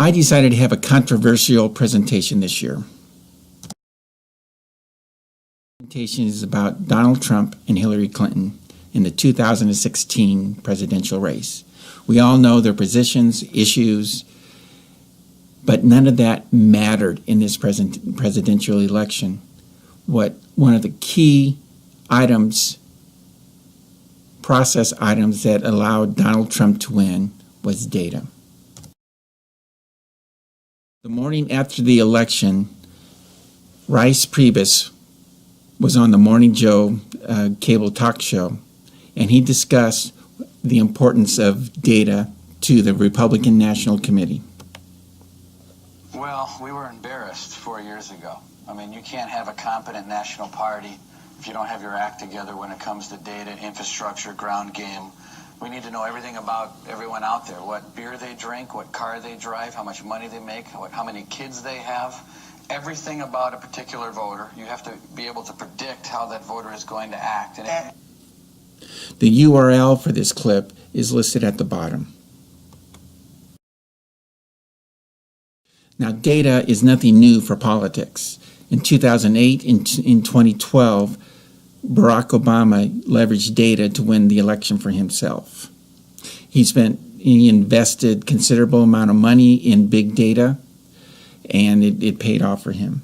I decided to have a controversial presentation this year. The presentation is about Donald Trump and Hillary Clinton in the 2016 presidential race. We all know their positions, issues, but none of that mattered in this presidential election. One of the key items, process items that allowed Donald Trump to win was data. The morning after the election, Reince Priebus was on the Morning Joe cable talk show, and he discussed the importance of data to the Republican National Committee. Well, we were embarrassed 4 years ago. I mean, you can't have a competent national party if you don't have your act together when it comes to data, infrastructure, ground game. We need to know everything about everyone out there, what beer they drink, what car they drive, how much money they make, how many kids they have. Everything about a particular voter. You have to be able to predict how that voter is going to act. And the URL for this clip is listed at the bottom. Now, data is nothing new for politics. In 2008 and in 2012, Barack Obama leveraged data to win the election for himself. He invested considerable amount of money in big data, and it paid off for him.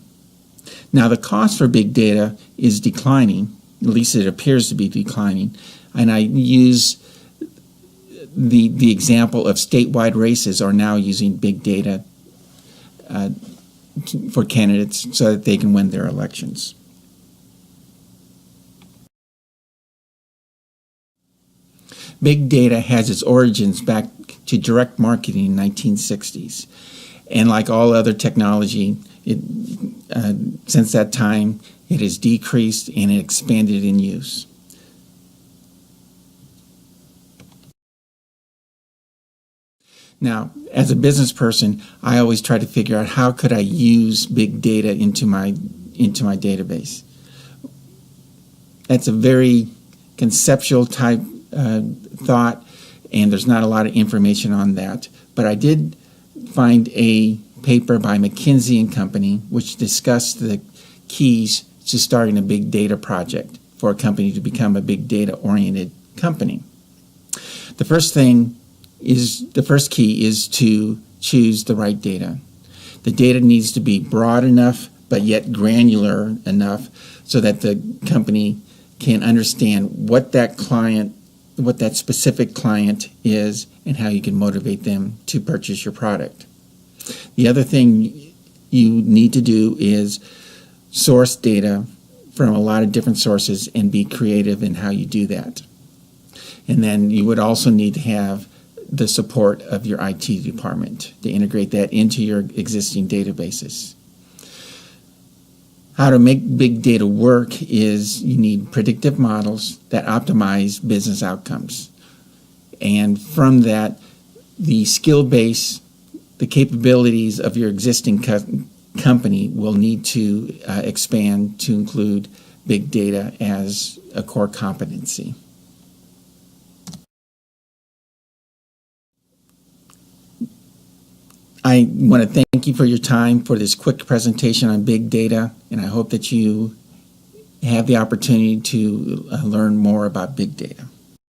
Now, the cost for big data is declining, at least it appears to be declining, and I use the example of statewide races are now using big data for candidates so that they can win their elections. Big data has its origins back to direct marketing in the 1960s. And like all other technology, since that time, it has decreased and it expanded in use. Now, as a business person, I always try to figure out how could I use big data into my database. That's a very conceptual type thought, and there's not a lot of information on that. But I did find a paper by McKinsey and Company which discussed the keys to starting a big data project for a company to become a big data oriented company. The first key is to choose the right data. The data needs to be broad enough but yet granular enough so that the company can understand what that specific client is and how you can motivate them to purchase your product. The other thing you need to do is source data from a lot of different sources and be creative in how you do that. And then you would also need to have the support of your IT department to integrate that into your existing databases. How to make big data work is you need predictive models that optimize business outcomes. And from that, the skill base, the capabilities of your existing company will need to expand to include big data as a core competency. I want to thank you for your time for this quick presentation on big data, and I hope that you have the opportunity to learn more about big data.